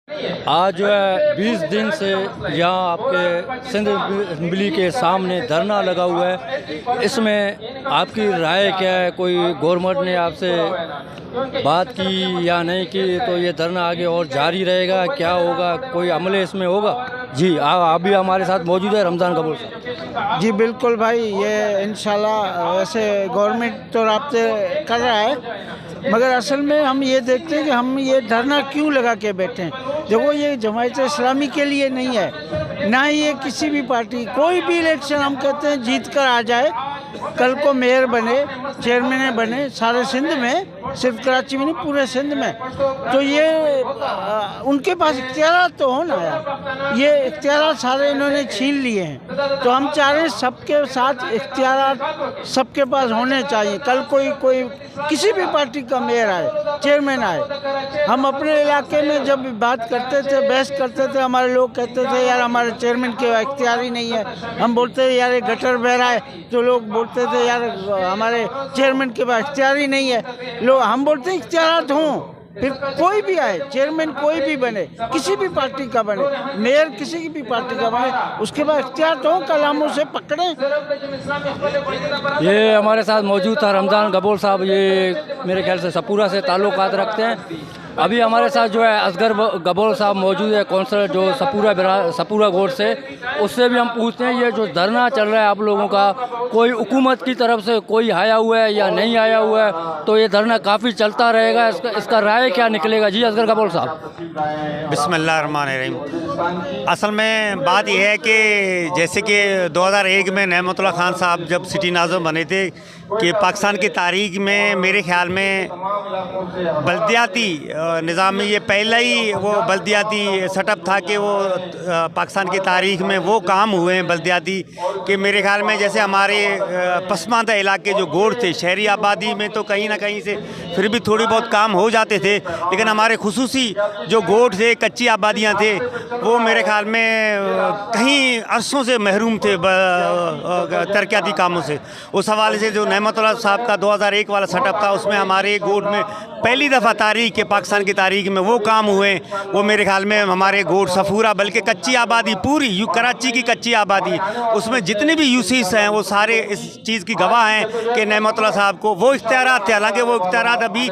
आज जो है 20 दिन से यहाँ आपके सिंध असेंबली के सामने धरना लगा हुआ है। इसमें आपकी राय क्या है? कोई गवर्नमेंट ने आपसे बात की या नहीं की? तो ये धरना आगे और जारी रहेगा, क्या होगा, कोई अमल इसमें होगा? जी आप भी हमारे साथ मौजूद है रमज़ान कपूर साहब। जी बिल्कुल भाई, ये इंशाल्लाह वैसे गवर्नमेंट तो राब्ते कर रहा है, मगर असल में हम ये देखते हैं कि हम ये धरना क्यों लगा के बैठे हैं। देखो, ये जमात इस्लामी के लिए नहीं है, ना ही ये किसी भी पार्टी, कोई भी इलेक्शन हम कहते हैं जीत कर आ जाए, कल को मेयर बने, चेयरमैन बने सारे सिंध में, सिर्फ कराची में नहीं पूरे सिंध में, तो ये उनके पास इख्तियार तो हो ना यार। ये इख्तियार सारे इन्होंने छीन लिए हैं, तो हम चाह रहे हैं सबके साथ इख्तियार सबके पास होने चाहिए। कल कोई किसी भी पार्टी का मेयर आए, चेयरमैन आए, हम अपने इलाके में जब बात करते थे, बहस करते थे, हमारे लोग कहते थे यार हमारे चेयरमैन के इख्तियार ही नहीं है। हम बोलते थे यार ये गटर बह रहा है, तो लोग बोलते थे यार हमारे चेयरमैन के पास इख्तियार ही नहीं है। लोग हम बोलते हैं इख्तियारात हों, फिर कोई भी आए, चेयरमैन कोई भी बने, किसी भी पार्टी का बने, मेयर किसी की भी पार्टी का बने, उसके बाद इख्तियार हो, कल हम उसे पकड़ें। ये हमारे साथ मौजूद था रमज़ान कपूर साहब, ये मेरे ख्याल से सपूरा से ताल्लुकात रखते हैं। अभी हमारे साथ जो है असगर गबोल साहब मौजूद है, कौंसलर जो सपूरा गोड से, उससे भी हम पूछते हैं ये जो धरना चल रहा है आप लोगों का, कोई हुकूमत की तरफ से कोई आया हुआ है या नहीं आया हुआ है? तो ये धरना काफ़ी चलता रहेगा, इसका राय क्या निकलेगा? जी असगर गबोल साहब। बिस्मिल्लाहिर्रहमानिर्रहीम। असल में बात यह है कि जैसे कि 2001 में नेमतुल्लाह खान साहब जब सिटी नाज़िम बने थे कि पाकिस्तान की तारीख में मेरे ख्याल में बल्दियाती निज़ाम में ये पहला ही वो बल्दियाती सेटअप था कि वो पाकिस्तान की तारीख में वो काम हुए हैं बल्दियाती कि मेरे ख्याल में जैसे हमारे पसमानदा इलाके जो गोड थे, शहरी आबादी में तो कहीं ना कहीं से फिर भी थोड़ी बहुत काम हो जाते थे, लेकिन हमारे खुसूसी जो गोड थे, कच्ची आबादियाँ थे, वो मेरे ख्याल में कहीं अरसों से महरूम थे तरक्याती कामों से। उस हवाले से जो नेमतुल्लाह साहब का 2001 वाला सेटअप था, उसमें हमारे गोड में पहली दफ़ा तारीख के पाकिस्तान की तारीख में वो काम हुए, वो मेरे ख्याल में हमारे गोड सफूरा, बल्कि कच्ची आबादी पूरी कराची की कच्ची आबादी, उसमें जितने भी यूसीस हैं वो सारे इस चीज़ की गवाह हैं कि नेमतुल्लाह साहब को वो इख्तियारात थे। हालांकि वो इख्तियारात अभी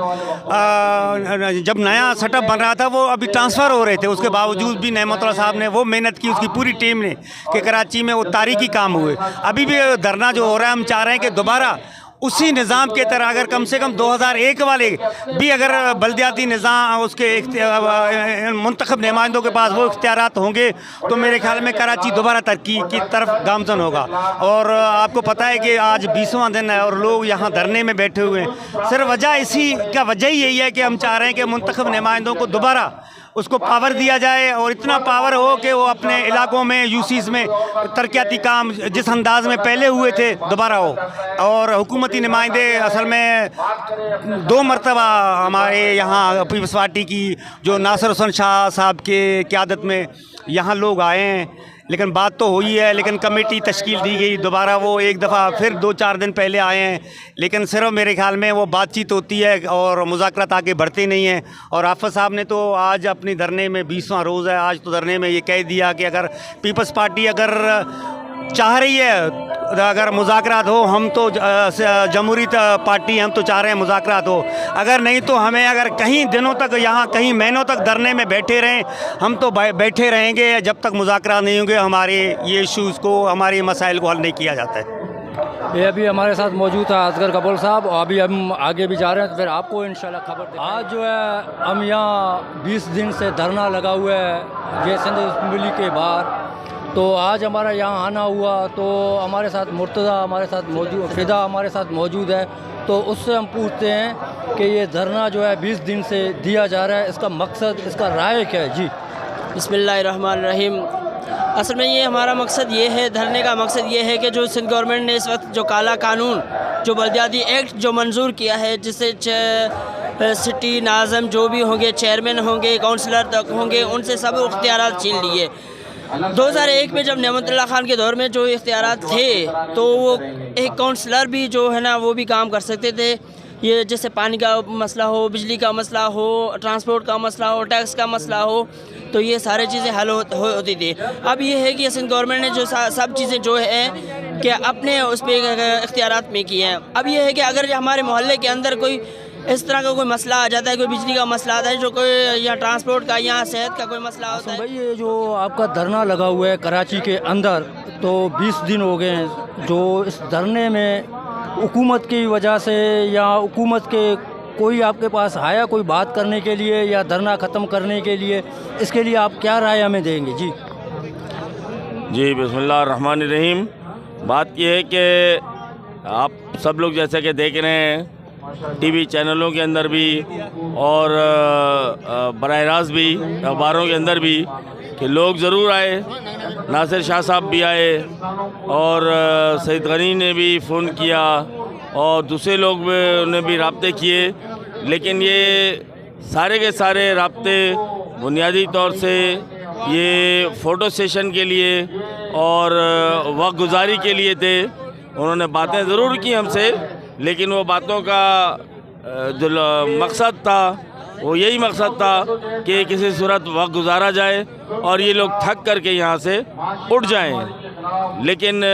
जब नया सेटअप बन रहा था वो अभी ट्रांसफ़र हो रहे थे, उसके बावजूद भी नेमतुल्लाह साहब ने वो मेहनत की, उसकी पूरी टीम ने, कि कराची में वो तारीखी काम हुए। अभी भी धरना जो हो रहा है, हम चाह रहे हैं कि दोबारा उसी निज़ाम के तरह अगर कम से कम 2001 वाले भी अगर बल्दियाती निज़ाम उसके मुंतखब नुमाइंदों के पास वो इख्तियारात होंगे तो मेरे ख्याल में कराची दोबारा तरक्की की तरफ गामज़न होगा। और आपको पता है कि आज 20वां दिन है और लोग यहाँ धरने में बैठे हुए हैं। सिर्फ वजह इसी का वजह ही यही है कि हम चाह रहे हैं कि मुंतखब नुमाइंदों को दोबारा उसको पावर दिया जाए और इतना पावर हो कि वो अपने इलाकों में यूसीस में तरक्याती काम जिस अंदाज में पहले हुए थे दोबारा हो। और हुकूमती नुमाइंदे असल में 2 मरतबा हमारे यहाँ पीपल्स पार्टी की जो नासिर हुसैन शाह साहब के क़यादत में यहाँ लोग आए हैं, लेकिन बात तो हुई है, लेकिन कमेटी तश्कील दी गई, दोबारा वो एक दफ़ा फिर 2-4 दिन पहले आए हैं, लेकिन सिर्फ मेरे ख्याल में वो बातचीत होती है और मुज़ाकरात आगे बढ़ते नहीं हैं। और आफत साहब ने तो आज अपनी धरने में 20वां रोज़ है, आज तो धरने में ये कह दिया कि अगर पीपल्स पार्टी अगर चाह रही है अगर मुज़ाकरात हो, हम तो जमहूरी पार्टी हम तो चाह रहे हैं मुज़ाकरात हो, अगर नहीं तो हमें अगर कहीं दिनों तक यहाँ कहीं महीनों तक धरने में बैठे रहें, हम तो बैठे रहेंगे जब तक मुज़ाकरात नहीं होंगे, हमारे ये इशूज़ को, हमारे मसाइल को हल नहीं किया जाता है। ये अभी हमारे साथ मौजूद था असगर कपूर साहब, और अभी हम आगे भी जा रहे हैं तो फिर आपको इंशाल्लाह खबर दें। आज जो है हम यहाँ 20 दिन से धरना लगा हुआ है ये सिंध असेंबली के बाहर, तो आज हमारा यहाँ आना हुआ, तो हमारे साथ मुर्तज़ा हमारे साथ मौजूद, फ़िदा हमारे साथ मौजूद है, तो उससे हम पूछते हैं कि ये धरना जो है 20 दिन से दिया जा रहा है, इसका मकसद, इसका राय क्या है? जी बिस्मिल्लाहिर्रहमानिर्रहीम। असल में ये हमारा मकसद ये है, धरने का मकसद ये है कि जो सिंध गवर्नमेंट ने इस वक्त जो काला कानून, जो बल्दियाती एक्ट जो मंजूर किया है, जिससे सिटी नाज़िम जो भी होंगे, चेयरमैन होंगे, काउंसलर तक होंगे, उनसे सब इख्तियारात छीन लिए। 2001 में जब नेमतुल्लाह खान के दौर में जो इख्तियारात थे, तो वो एक काउंसलर भी जो है ना वो भी काम कर सकते थे, ये जैसे पानी का मसला हो, बिजली का मसला हो, ट्रांसपोर्ट का मसला हो, टैक्स का मसला हो, तो ये सारी चीज़ें हल होती थी। अब ये है कि सिंध गवर्नमेंट ने जो सब चीज़ें जो है कि अपने उस पर इख्तियारात में की हैं। अब ये है कि अगर हमारे मोहल्ले के अंदर कोई इस तरह का कोई मसला आ जाता है, कोई बिजली का मसला आता है, जो कोई या ट्रांसपोर्ट का या सेहत का कोई मसला होता है। भाई ये जो आपका धरना लगा हुआ है कराची के अंदर, तो 20 दिन हो गए हैं जो इस धरने में हुकूमत की वजह से या हुकूमत के कोई आपके पास आया कोई बात करने के लिए या धरना ख़त्म करने के लिए, इसके लिए आप क्या राय हमें देंगे? जी बिस्मिल्लाहिर्रहमानिर्रहीम। बात यह है कि आप सब लोग जैसे कि देख रहे हैं टीवी चैनलों के अंदर भी और बराह रास्त भी अखबारों के अंदर भी कि लोग ज़रूर आए, नासिर शाह साहब भी आए और सईद गनी ने भी फ़ोन किया और दूसरे लोग ने भी राब्ते किए, लेकिन ये सारे के सारे राब्ते बुनियादी तौर से ये फ़ोटो सेशन के लिए और वक्त गुजारी के लिए थे। उन्होंने बातें ज़रूर की हमसे, लेकिन वो बातों का जो मकसद था वो यही मकसद था कि किसी सूरत वक्त गुजारा जाए और ये लोग थक करके यहाँ से उठ जाएं। लेकिन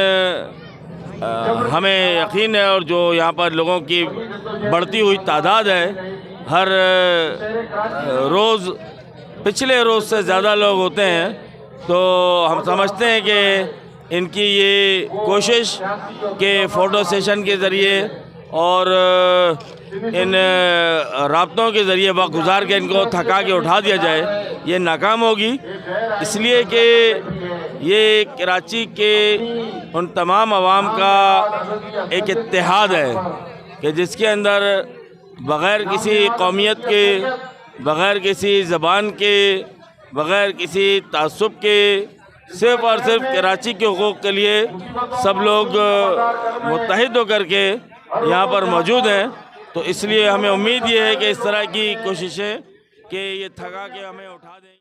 हमें यकीन है और जो यहाँ पर लोगों की बढ़ती हुई तादाद है, हर रोज़ पिछले रोज़ से ज़्यादा लोग होते हैं, तो हम समझते हैं कि इनकी ये कोशिश के फ़ोटो सेशन के ज़रिए और इन राब्तों के ज़रिए वक्त गुजार के इनको थका के उठा दिया जाए, ये नाकाम होगी। इसलिए कि ये कराची के उन तमाम अवाम का एक इत्तेहाद है कि जिसके अंदर बग़ैर किसी कौमियत के, बग़ैर किसी ज़बान के, बग़ैर किसी तासुब के, सिर्फ़ और सिर्फ कराची के हुकूक़ के लिए सब लोग मुत्तहिद होकर के यहाँ पर मौजूद हैं। तो इसलिए हमें उम्मीद ये है कि इस तरह की कोशिशें कि ये थका के हमें उठा दें।